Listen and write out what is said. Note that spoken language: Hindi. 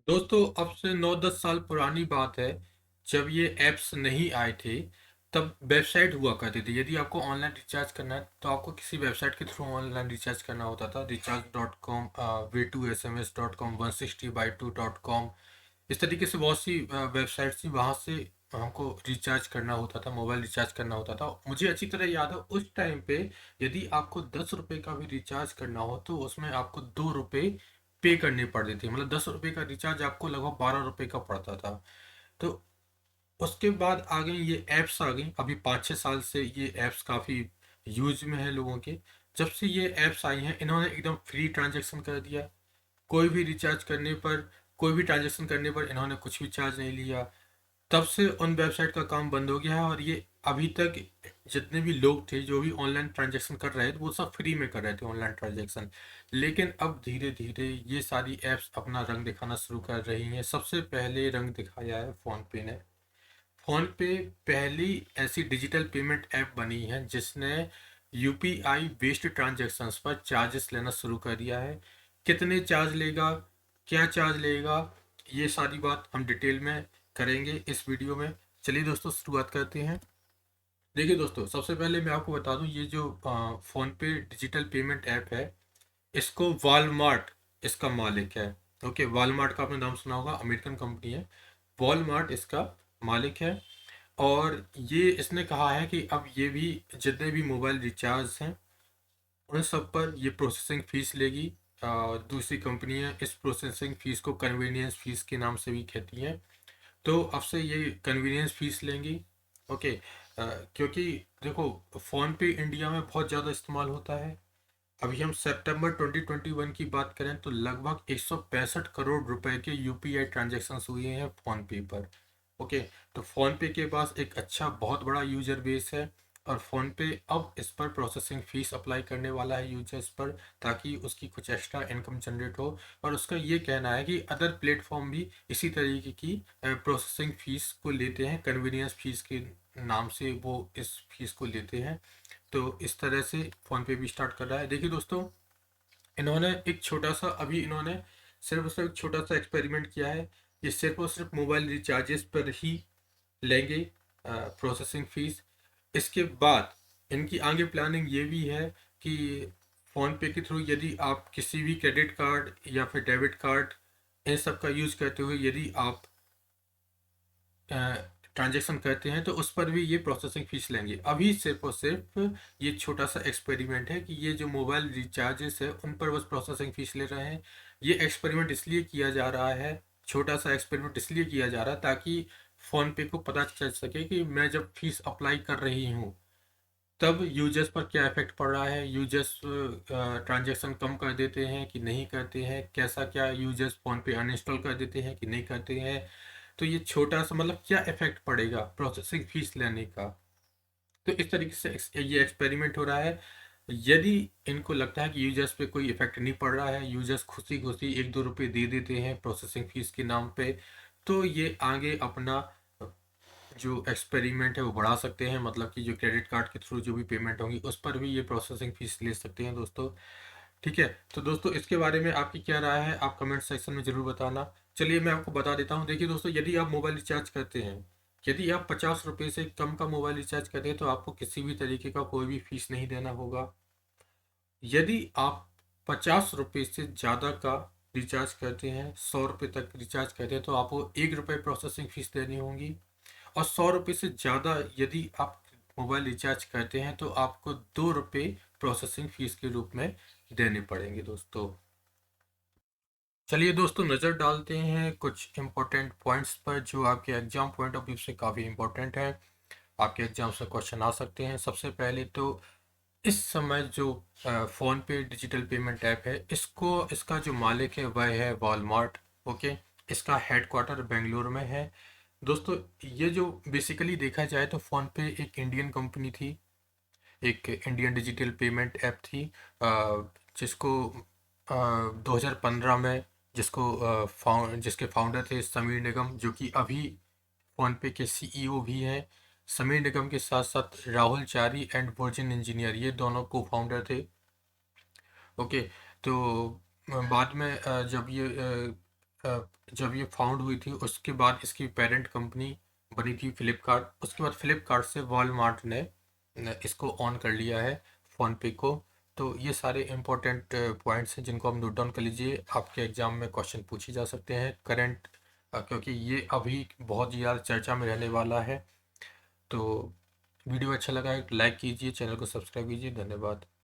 दोस्तों अब से 9-10 साल पुरानी बात है। जब ये ऐप्स नहीं आए थे तब वेबसाइट हुआ करती थी। यदि आपको ऑनलाइन रिचार्ज करना है तो आपको किसी वेबसाइट के थ्रू ऑनलाइन रिचार्ज करना होता था। recharge.com, v2sms.com, 160by2.com, इस तरीके से बहुत सी वेबसाइट थी। वहाँ से हमको रिचार्ज करना होता था, मोबाइल रिचार्ज करना होता था। मुझे अच्छी तरह याद है उस टाइम पे यदि आपको 10 रुपये का भी रिचार्ज करना हो तो उसमें आपको 2 रुपये पे करने पड़ते थे। मतलब 10 रुपये का रिचार्ज आपको लगभग 12 रुपये का पड़ता था। तो उसके बाद आ गई ये ऐप्स आ गई। अभी 5-6 साल से ये ऐप्स काफ़ी यूज में है लोगों के। जब से ये ऐप्स आई हैं इन्होंने एकदम फ्री ट्रांजैक्शन कर दिया। कोई भी रिचार्ज करने पर, कोई भी ट्रांजैक्शन करने पर इन्होंने कुछ भी चार्ज नहीं लिया। तब से उन वेबसाइट का काम बंद हो गया है और ये अभी तक जितने भी लोग थे जो भी ऑनलाइन ट्रांजैक्शन कर रहे थे वो सब फ्री में कर रहे थे ऑनलाइन ट्रांजैक्शन। लेकिन अब धीरे धीरे ये सारी ऐप्स अपना रंग दिखाना शुरू कर रही हैं। सबसे पहले रंग दिखाया है फ़ोनपे ने। फ़ोनपे पहली ऐसी डिजिटल पेमेंट ऐप बनी है जिसने यूपीआई बेस्ड ट्रांजैक्शंस पर चार्जेस लेना शुरू कर दिया है। कितने चार्ज लेगा, क्या चार्ज लेगा, ये सारी बात हम डिटेल में करेंगे इस वीडियो में। चलिए दोस्तों शुरुआत करते हैं। देखिए दोस्तों, सबसे पहले मैं आपको बता दूं ये जो फ़ोनपे डिजिटल पेमेंट ऐप है इसको वॉलमार्ट इसका मालिक है। ओके, वॉलमार्ट का आपने नाम सुना होगा, अमेरिकन कंपनी है। वॉलमार्ट इसका मालिक है। और ये इसने कहा है कि अब ये भी जितने भी मोबाइल रिचार्ज हैं उन सब पर ये प्रोसेसिंग फ़ीस लेगी। दूसरी कंपनियां इस प्रोसेसिंग फ़ीस को कन्वीनियंस फ़ीस के नाम से भी कहती हैं। तो अब से ये कन्वीनियंस फ़ीस लेंगी। ओके। क्योंकि देखो, फ़ोन पे इंडिया में बहुत ज़्यादा इस्तेमाल होता है। अभी हम सितंबर 2021 की बात करें तो लगभग 165 करोड़ रुपए के यूपीआई ट्रांजैक्शंस हुए हैं फ़ोन पे पर। ओके। तो फ़ोन पे के पास एक अच्छा बहुत बड़ा यूजर बेस है और फ़ोन पे अब इस पर प्रोसेसिंग फ़ीस अप्लाई करने वाला है यूजर्स पर, ताकि उसकी कुछ एक्स्ट्रा इनकम जनरेट हो। और उसका ये कहना है कि अदर प्लेटफॉर्म भी इसी तरीके की प्रोसेसिंग फ़ीस को लेते हैं, कन्वीनियंस फ़ीस के नाम से वो इस फीस को लेते हैं। तो इस तरह से फ़ोन पे भी स्टार्ट कर रहा है। देखिए दोस्तों, इन्होंने एक छोटा सा अभी इन्होंने सिर्फ और सिर्फ एक छोटा सा एक्सपेरिमेंट किया है। ये सिर्फ और सिर्फ मोबाइल रिचार्जेस पर ही लेंगे प्रोसेसिंग फ़ीस। इसके बाद इनकी आगे प्लानिंग ये भी है कि फ़ोन पे के थ्रू यदि आप किसी भी क्रेडिट कार्ड या फिर डेबिट कार्ड इन सब का यूज़ करते हुए यदि आप ट्रांजैक्शन करते हैं तो उस पर भी ये प्रोसेसिंग फ़ीस लेंगे। अभी सिर्फ और सिर्फ ये छोटा सा एक्सपेरिमेंट है कि ये जो मोबाइल रिचार्जेस है उन पर बस प्रोसेसिंग फ़ीस ले रहे हैं। ये एक्सपेरिमेंट इसलिए किया जा रहा है, छोटा सा एक्सपेरिमेंट इसलिए किया जा रहा है ताकि फ़ोन पे को पता चल सके कि मैं जब फीस अप्लाई कर रही हूँ तब यूजर्स पर क्या इफेक्ट पड़ रहा है। यूजर्स ट्रांजैक्शन कम कर देते हैं कि नहीं करते हैं, कैसा क्या यूजर्स फ़ोन पे अनइंस्टॉल कर देते हैं कि नहीं करते हैं। तो ये छोटा सा मतलब क्या इफेक्ट पड़ेगा प्रोसेसिंग फीस लेने का। तो इस तरीके से ये एक्सपेरिमेंट हो रहा है। यदि इनको लगता है कि यूजर्स पे कोई इफेक्ट नहीं पड़ रहा है, यूजर्स खुशी खुशी 1-2 रुपये दे देते हैं प्रोसेसिंग फीस के नाम पे, तो ये आगे अपना जो एक्सपेरिमेंट है वो बढ़ा सकते हैं। मतलब कि जो क्रेडिट कार्ड के थ्रू जो भी पेमेंट होंगी उस पर भी ये प्रोसेसिंग फीस ले सकते हैं दोस्तों। ठीक है। तो दोस्तों इसके बारे में आपकी क्या राय है आप कमेंट सेक्शन में ज़रूर बताना। चलिए मैं आपको बता देता हूँ। देखिए दोस्तों, यदि आप मोबाइल रिचार्ज करते हैं, यदि आप 50 रुपये से कम का मोबाइल रिचार्ज करते हैं तो आपको किसी भी तरीके का कोई भी फीस नहीं देना होगा। यदि आप 50 रुपये से ज़्यादा का रिचार्ज करते हैं, 100 रुपये तक रिचार्ज करते हैं तो आपको 1 रुपये प्रोसेसिंग फ़ीस देनी होगी। और 100 रुपये से ज़्यादा यदि आप मोबाइल रिचार्ज करते हैं तो आपको 2 रुपये प्रोसेसिंग फ़ीस के रूप में देने पड़ेंगे दोस्तों। चलिए दोस्तों, नज़र डालते हैं कुछ इम्पोर्टेंट पॉइंट्स पर जो आपके एग्जाम पॉइंट ऑफ व्यू से काफ़ी इम्पोर्टेंट है। आपके एग्जाम से क्वेश्चन आ सकते हैं। सबसे पहले तो इस समय जो फ़ोन पे डिजिटल पेमेंट ऐप है इसको इसका जो मालिक है वह है वॉलमार्ट। ओके। इसका हेडक्वार्टर बेंगलुरु में है। दोस्तों, ये जो बेसिकली देखा जाए तो फ़ोन पे एक इंडियन कंपनी थी, एक इंडियन डिजिटल पेमेंट ऐप थी, जिसको 2015 में जिसके फाउंडर थे समीर निगम, जो कि अभी फ़ोन पे के सीईओ भी हैं। समीर निगम के साथ साथ Rahul Chari and virgin engineer, ये दोनों को फाउंडर थे। ओके। तो बाद में जब ये जब ये फाउंड हुई थी उसके बाद इसकी पेरेंट कंपनी बनी थी फ्लिपकार्ट। उसके बाद फ्लिपकार्ट से वॉलमार्ट ने इसको ऑन कर लिया है फ़ोनपे को। तो ये सारे इंपॉर्टेंट पॉइंट्स हैं जिनको आप नोट डाउन कर लीजिए, आपके एग्ज़ाम में क्वेश्चन पूछे जा सकते हैं करंट, क्योंकि ये अभी बहुत ज़्यादा चर्चा में रहने वाला है। तो वीडियो अच्छा लगा है लाइक कीजिए, चैनल को सब्सक्राइब कीजिए। धन्यवाद।